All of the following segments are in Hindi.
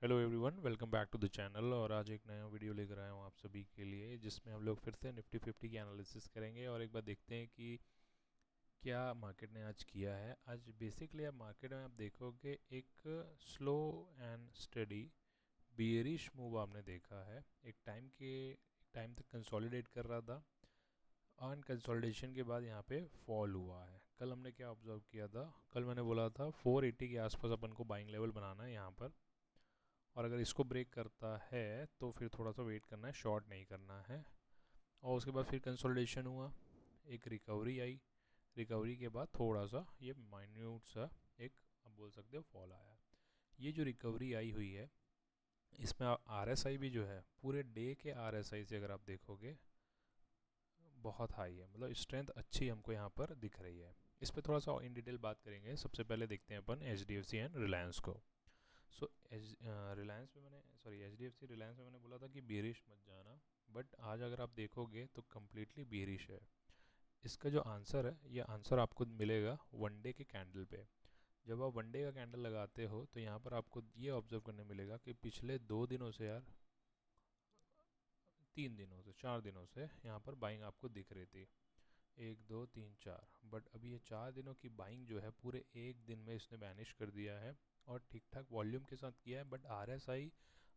Hello everyone, welcome back to the channel. और आज एक नया वीडियो लेकर आया हूँ आप सभी के लिए, जिसमें हम लोग फिर से निफ्टी 50 की एनालिसिस करेंगे और एक बार देखते हैं कि क्या मार्केट ने आज किया है। आज बेसिकली आप मार्केट में आप देखोगे एक slow and study bearish move आपने देखा है। एक टाइम तक कंसोलिडेट कर रहा था और कंसोलिडेशन के बाद यहाँ पे फॉल हुआ है। कल हमने क्या ऑब्जर्व किया था, कल मैंने बोला था 480 के आसपास अपन को बाइंग लेवल बनाना है यहाँ पर, और अगर इसको ब्रेक करता है तो फिर थोड़ा सा वेट करना है, शॉर्ट नहीं करना है। और उसके बाद फिर कंसोलिडेशन हुआ, एक रिकवरी आई, रिकवरी के बाद थोड़ा सा ये माइन्यूट सा एक अब बोल सकते हो फॉल आया। ये जो रिकवरी आई हुई है इसमें RSI भी जो है पूरे डे के RSI से अगर आप देखोगे बहुत हाई है, मतलब स्ट्रेंथ अच्छी हमको यहाँ पर दिख रही है। इस पर थोड़ा सा इन डिटेल बात करेंगे। सबसे पहले देखते हैं अपन HDFC एंड रिलायंस को। सो रिलायंस में मैंने HDFC रिलायंस में मैंने बोला था कि बेरिश मत जाना, बट आज अगर आप देखोगे तो कम्प्लीटली बेरिश है। इसका जो आंसर है, ये आंसर आपको मिलेगा वन डे के कैंडल पे। जब आप वन डे का कैंडल लगाते हो तो यहाँ पर आपको ये ऑब्जर्व करने मिलेगा कि पिछले 2 दिनों से यार, 3 दिनों से, 4 दिनों से यहाँ पर बाइंग आपको दिख रही थी, 1 2 3 4। बट अभी ये 4 दिनों की बाइंग जो है पूरे एक दिन में इसने बैनिश कर दिया है और ठीक ठाक वॉल्यूम के साथ किया है। बट RSI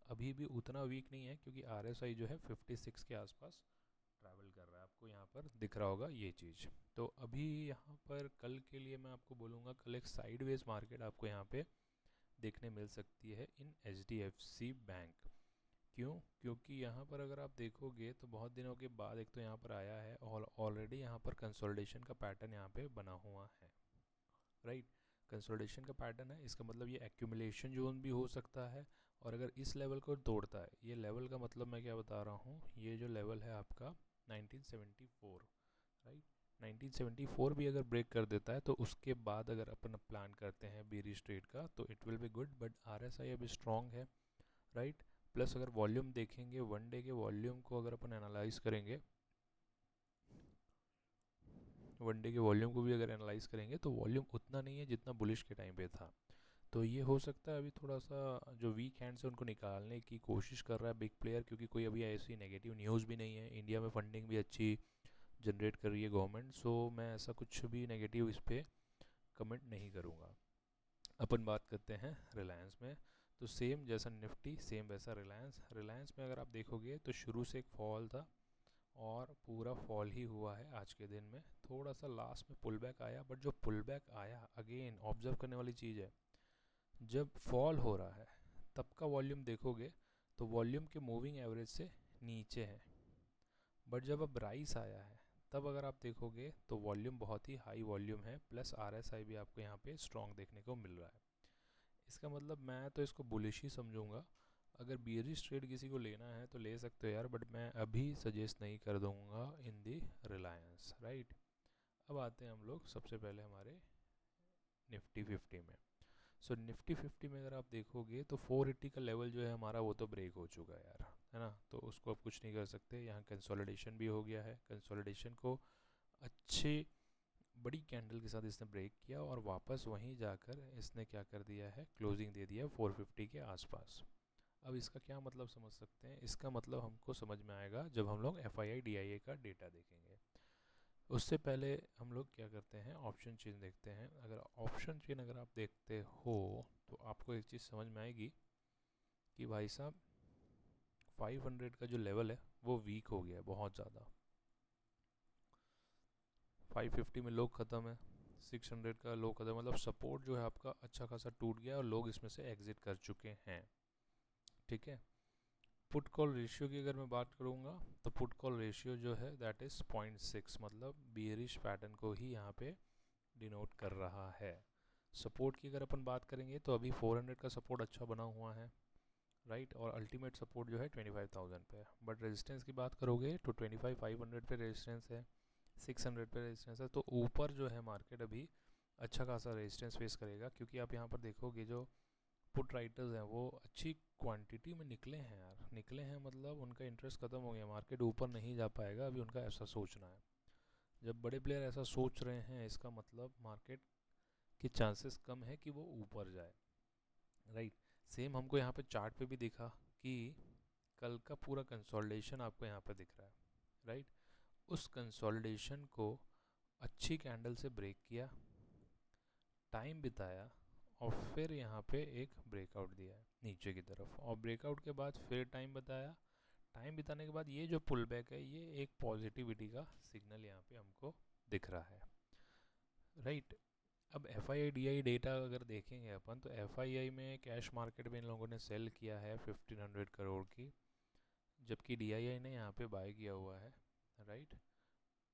अभी भी उतना वीक नहीं है, क्योंकि RSI जो है 56 के आसपास ट्रैवल कर रहा है। आपको यहाँ पर दिख रहा होगा ये चीज़। तो अभी यहाँ पर कल के लिए मैं आपको बोलूँगा, कल एक साइडवेज मार्केट आपको यहाँ पे देखने मिल सकती है इन HDFC बैंक। क्यों? क्योंकि यहाँ पर अगर आप देखोगे तो बहुत दिनों के बाद एक तो यहाँ पर आया है और ऑलरेडी यहाँ पर कंसोलिडेशन का पैटर्न यहाँ पे बना हुआ है। राइट, कंसोलिडेशन का पैटर्न है, इसका मतलब ये एक्यूमुलेशन जोन भी हो सकता है। और अगर इस लेवल को तोड़ता है, ये लेवल का मतलब मैं क्या बता रहा हूँ, ये जो लेवल है आपका 1974, राइट, 1974 भी अगर ब्रेक कर देता है तो उसके बाद अगर अपन प्लान करते हैं बेरिश ट्रेड का तो it will be good. But RSI अभी स्ट्रॉन्ग है, राइट। प्लस अगर वॉल्यूम देखेंगे, वन डे के वॉल्यूम को अगर अपन एनालाइज करेंगे, वन डे के वॉल्यूम को भी अगर एनालाइज करेंगे तो वॉल्यूम उतना नहीं है जितना बुलिश के टाइम पे था। तो ये हो सकता है अभी थोड़ा सा जो वीक हैंड्स है उनको निकालने की कोशिश कर रहा है बिग प्लेयर, क्योंकि कोई अभी ऐसी नेगेटिव न्यूज़ भी नहीं है। इंडिया में फंडिंग भी अच्छी जनरेट कर रही है गवर्नमेंट, सो मैं ऐसा कुछ भी नेगेटिव इस पर कमेंट नहीं करूँगा। अपन बात करते हैं रिलायंस में। तो सेम जैसा निफ्टी सेम वैसा रिलायंस। रिलायंस में अगर आप देखोगे तो शुरू से एक फॉल था और पूरा फॉल ही हुआ है आज के दिन में। थोड़ा सा लास्ट में पुल बैक आया, बट जो पुल बैक आया, अगेन ऑब्जर्व करने वाली चीज़ है, जब फॉल हो रहा है तब का वॉल्यूम देखोगे तो वॉल्यूम के मूविंग एवरेज से नीचे है। बट जब अब राइस आया है तब अगर आप देखोगे तो वॉल्यूम बहुत ही हाई वॉल्यूम है, प्लस RSI भी आपको यहाँ पे स्ट्रॉन्ग देखने को मिल रहा है। इसका मतलब मैं तो इसको बुलिश ही समझूंगा। अगर बियरिश ट्रेड किसी को लेना है तो ले सकते हो यार, बट मैं अभी सजेस्ट नहीं कर दूंगा इन दी रिलायंस, राइट। अब आते हैं हम लोग सबसे पहले हमारे निफ्टी 50 में। सो निफ्टी 50 में अगर आप देखोगे तो 480 का लेवल जो है हमारा वो तो ब्रेक हो चुका है यार, है ना। तो उसको अब कुछ नहीं कर सकते। यहाँ कंसोलिडेशन भी हो गया है, कंसोलिडेशन को अच्छी बड़ी कैंडल के साथ इसने ब्रेक किया और वापस वहीं जाकर इसने क्या कर दिया है, क्लोजिंग दे दिया 450 के आसपास। अब इसका क्या मतलब समझ सकते हैं, इसका मतलब हमको समझ में आएगा जब हम लोग FII DIA का डेटा देखेंगे। उससे पहले हम लोग क्या करते हैं, ऑप्शन चेन देखते हैं। अगर ऑप्शन चेन अगर आप देखते हो तो आपको एक चीज़ समझ में आएगी कि भाई साहब 500 का जो लेवल है वो वीक हो गया है बहुत ज़्यादा। 550 में लो ख़त्म है, 600 का लो ख़त्म, मतलब सपोर्ट जो है आपका अच्छा खासा टूट गया और लोग इसमें से एग्जिट कर चुके हैं। ठीक है। पुट कॉल रेशियो की अगर मैं बात करूँगा तो पुट कॉल रेशियो जो है दैट इज़ 0.6, मतलब बियरिश पैटर्न को ही यहाँ पे डिनोट कर रहा है। सपोर्ट की अगर अपन बात करेंगे तो अभी 400 का सपोर्ट अच्छा बना हुआ है, राइट, और अल्टीमेट सपोर्ट जो है 25,000 पे। बट रेजिस्टेंस की बात करोगे तो 25,500 पे रेजिस्टेंस है, 600 पे रेजिस्टेंस है। तो ऊपर जो है मार्केट अभी अच्छा खासा रेजिस्टेंस फेस करेगा, क्योंकि आप यहाँ पर देखोगे जो पुट राइटर्स हैं वो अच्छी क्वांटिटी में निकले हैं यार, निकले हैं, मतलब उनका इंटरेस्ट ख़त्म हो गया, मार्केट ऊपर नहीं जा पाएगा अभी, उनका ऐसा सोचना है। जब बड़े प्लेयर ऐसा सोच रहे हैं इसका मतलब मार्केट के चांसेस कम है कि वो ऊपर जाए, राइट। सेम हमको यहाँ पे चार्ट पे भी दिखा कि कल का पूरा कंसोलिडेशन आपको यहाँ पे दिख रहा है, राइट। उस कंसोलिडेशन को अच्छी कैंडल से ब्रेक किया, टाइम बिताया और फिर यहाँ पे एक ब्रेकआउट दिया है नीचे की तरफ, और ब्रेकआउट के बाद फिर टाइम बताया, टाइम बिताने के बाद ये जो पुल बैक है ये एक पॉजिटिविटी का सिग्नल यहाँ पे हमको दिख रहा है, राइट। अब FII-DI डेटा अगर देखेंगे अपन तो FII में कैश मार्केट में इन लोगों ने सेल किया है 1500 करोड़ की, जबकि DII ने यहाँ पे बाय किया हुआ है, राइट।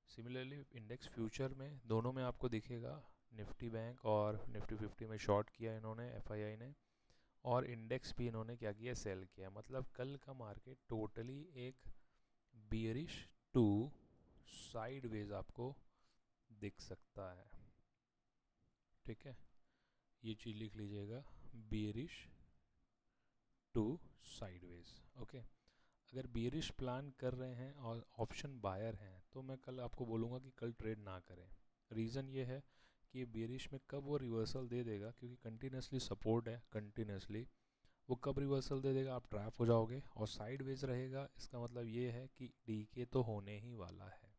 सिमिलरली इंडेक्स फ्यूचर में दोनों में आपको दिखेगा, निफ्टी बैंक और निफ्टी 50 में शॉर्ट किया इन्होंने FII ने, और इंडेक्स भी इन्होंने क्या किया, सेल किया। मतलब कल का मार्केट टोटली एक बियरिश टू साइडवेज आपको दिख सकता है, ठीक है। ये चीज़ लिख लीजिएगा, बियरिश टू साइडवेज, ओके। अगर बियरिश प्लान कर रहे हैं और ऑप्शन बायर हैं तो मैं कल आपको बोलूँगा कि कल ट्रेड ना करें। रीज़न ये है कि ये बियरिश में कब वो रिवर्सल दे देगा, क्योंकि कंटिन्यूसली सपोर्ट है, कंटिन्यूसली वो कब रिवर्सल दे देगा आप ट्रैप हो जाओगे, और साइडवेज रहेगा इसका मतलब ये है कि डीके तो होने ही वाला है।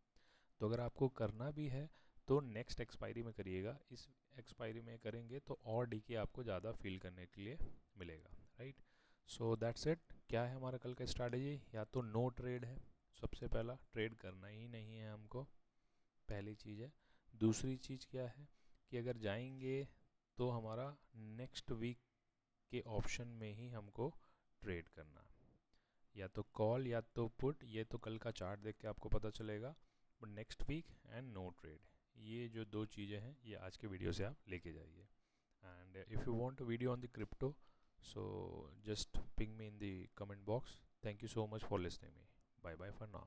तो अगर आपको करना भी है तो नेक्स्ट एक्सपायरी में करिएगा, इस एक्सपायरी में करेंगे तो और डीके आपको ज़्यादा फील करने के लिए मिलेगा, राइट। So that's it. क्या है हमारा कल का स्ट्रैटेजी, या तो नो ट्रेड है, सबसे पहला ट्रेड करना ही नहीं है हमको, पहली चीज़ है। दूसरी चीज़ क्या है कि अगर जाएंगे तो हमारा नेक्स्ट वीक के ऑप्शन में ही हमको ट्रेड करना, या तो कॉल या तो पुट, ये तो कल का चार्ट देख के आपको पता चलेगा, but next weekend no trade, ये जो दो चीज़ें हैं ये आज के वीडियो से आप लेके जाइए। And if you want video on the crypto, so just ping me in the comment box. Thank you so much for listening me. Bye bye for now.